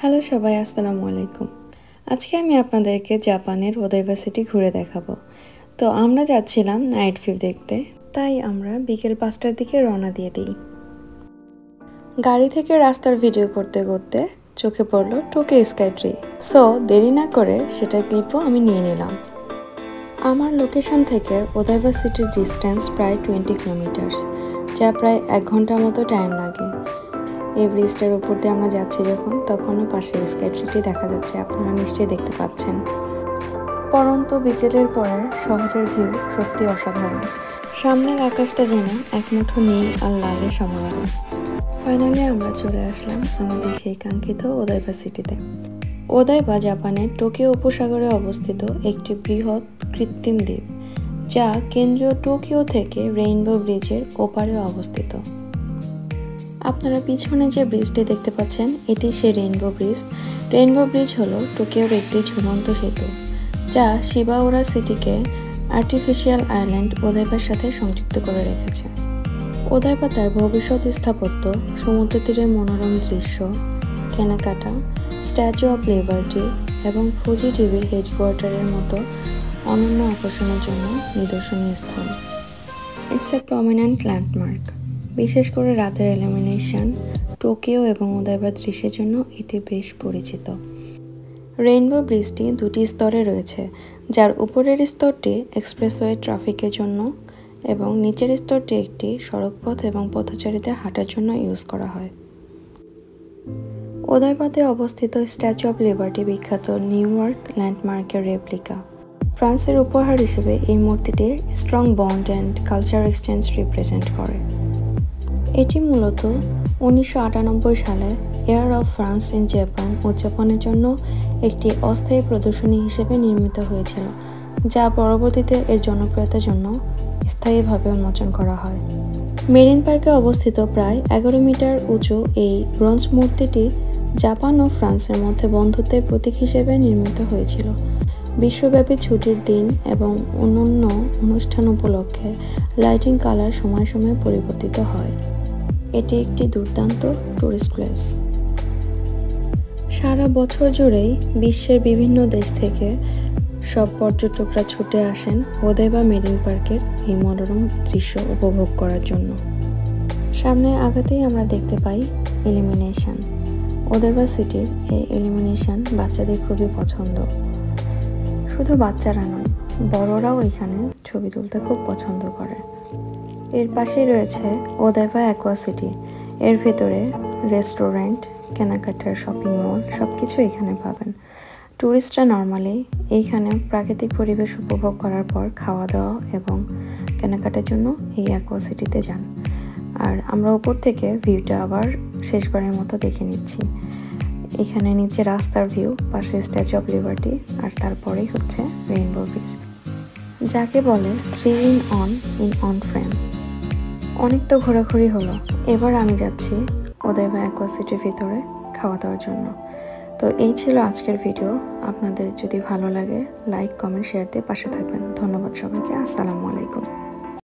Hello সবাই, আসসালামু আলাইকুম। আজকে আমি আপনাদেরকে জাপানের ওদাইবা সিটি ঘুরে দেখাবো। তো আমরা যাচ্ছিলাম নাইট ভিউ দেখতে, তাই আমরা বিকেল 5টার দিকে রওনা দিয়ে দিই। গাড়ি থেকে রাস্তার ভিডিও করতে করতে চোখে পড়লো টোকিও স্কাই ট্রি। সো দেরি না করে সেটার ক্লিপও আমি নিয়ে নিলাম। আমার লোকেশন থেকে ওদাইবা সিটির ডিস্টেন্স প্রায় 20 কিলোমিটার্স, যা প্রায় 1 ঘন্টার মতো টাইম লাগে। এই ব্রিজটার উপর দিয়ে আমরা যাচ্ছি যখন, তখনও পাশে স্কাই ট্রিটি দেখা যাচ্ছে, আপনারা নিশ্চয়ই দেখতে পাচ্ছেন। পরন্ত বিকেলের পরে শহরের ভিউ সত্যি অসাধারণ। সামনের আকাশটা যেন এক মুঠো নীল আর লালে সমারোহ। ফাইনালি আমরা চলে আসলাম আমাদের সেই কাঙ্ক্ষিত ওদাইবা সিটিতে। ওদাইবা জাপানের টোকিও উপসাগরে অবস্থিত একটি বৃহৎ কৃত্রিম দ্বীপ, যা কেন্দ্রীয় টোকিও থেকে রেইনবো ব্রিজের ওপারে অবস্থিত। আপনারা পিছনে যে ব্রিজটি দেখতে পাচ্ছেন, এটি সেই রেইনবো ব্রিজ। রেইনবো ব্রিজ হলো টোকিওর একটি ঝুলন্ত সেতু, যা শিবাউরা সিটিকে আর্টিফিশিয়াল আইল্যান্ড ওদাইবার সাথে সংযুক্ত করে রেখেছে। ওদাইবা তার ভবিষ্যৎ স্থাপত্য, সমুদ্র তীরের মনোরম দৃশ্য, কেনাকাটা, স্ট্যাচু অফ লিবার্টি এবং ফুজি টিভির হেডকোয়ার্টারের মতো অনন্য আকর্ষণের জন্য নিদর্শনীয় স্থান। It's a prominent landmark. বিশেষ করে রাতের ইলুমিনেশন, টোকিও এবং ওদাইবা দৃশ্যের জন্য এটি বেশ পরিচিত। রেইনবো ব্রিজটি 2টি স্তরে রয়েছে, যার উপরের স্তরটি এক্সপ্রেসওয়ে ট্রাফিকের জন্য এবং নিচের স্তরটি একটি সড়কপথ এবং পথচারীদের হাঁটার জন্য ইউজ করা হয়। ওদাইবাতে অবস্থিত স্ট্যাচু অফ লিবার্টি বিখ্যাত নিউ ইয়র্ক ল্যান্ডমার্কের রেপ্লিকা। ফ্রান্সের উপহার হিসেবে এই মূর্তিটি strong bond and culture exchange represent করে। এটি মূলত 1998 সালে air of France in Japan উদযাপনের জন্য একটি অস্থায়ী প্রদর্শনী হিসেবে নির্মিত হয়েছিল, যা পরবর্তীতে এর জনপ্রিয়তার জন্য স্থায়ীভাবে উন্মোচন করা হয়। মেরিন পার্কে অবস্থিত প্রায় 11 মিটার উঁচু এই ব্রোঞ্জ মূর্তিটি জাপান ও ফ্রান্সের মধ্যে বন্ধুত্বের প্রতীক হিসেবে নির্মিত হয়েছিল। বিশ্বব্যাপী ছুটির দিন এবং অন্যান্য অনুষ্ঠান উপলক্ষে লাইটিং কালার সময় সময় পরিবর্তিত হয়। এটি একটি দুর্দান্ত টুরিস্ট প্লেস। সারা বছর জুড়েই বিশ্বের বিভিন্ন দেশ থেকে সব পর্যটকরা ছুটে আসেন ওদাইবা মেরিন পার্কের এই মনোরম দৃশ্য উপভোগ করার জন্য। সামনে আগাতেই আমরা দেখতে পাই ইলুমিনেশন। ওদাইবা সিটির এই ইলুমিনেশন বাচ্চাদের খুবই পছন্দ। শুধু বাচ্চারা নয়, বড়রাও এখানে ছবি তুলতে খুব পছন্দ করে। এর পাশেই রয়েছে ওদাইবা অ্যাকোয়া সিটি। এর ভেতরে রেস্টুরেন্ট, কেনাকাটার শপিং মল সব কিছু এখানে পাবেন। ট্যুরিস্টরা নর্মালি এইখানে প্রাকৃতিক পরিবেশ উপভোগ করার পর খাওয়া দাওয়া এবং কেনাকাটার জন্য এই অ্যাকোয়া সিটিতে যান। আর আমরা উপর থেকে ভিউটা আবার শেষবারের মতো দেখে নিচ্ছি। এখানে নিচে রাস্তার ভিউ, পাশে স্ট্যাচু অফ লিবার্টি, আর তারপরেই হচ্ছে রেইনবো ব্রিজ, যাকে বলে 3 in 1 ফ্রেম। অনেক তো ঘোরাঘুরি হলো, এবার আমি যাচ্ছি ওদাইবা অ্যাকোয়া সিটির ভিতরে খাওয়া দাওয়ার জন্য। তো এই ছিল আজকের ভিডিও। আপনাদের যদি ভালো লাগে লাইক, কমেন্ট, শেয়ার দিয়ে পাশে থাকবেন। ধন্যবাদ সবাইকে। আসসালামু আলাইকুম।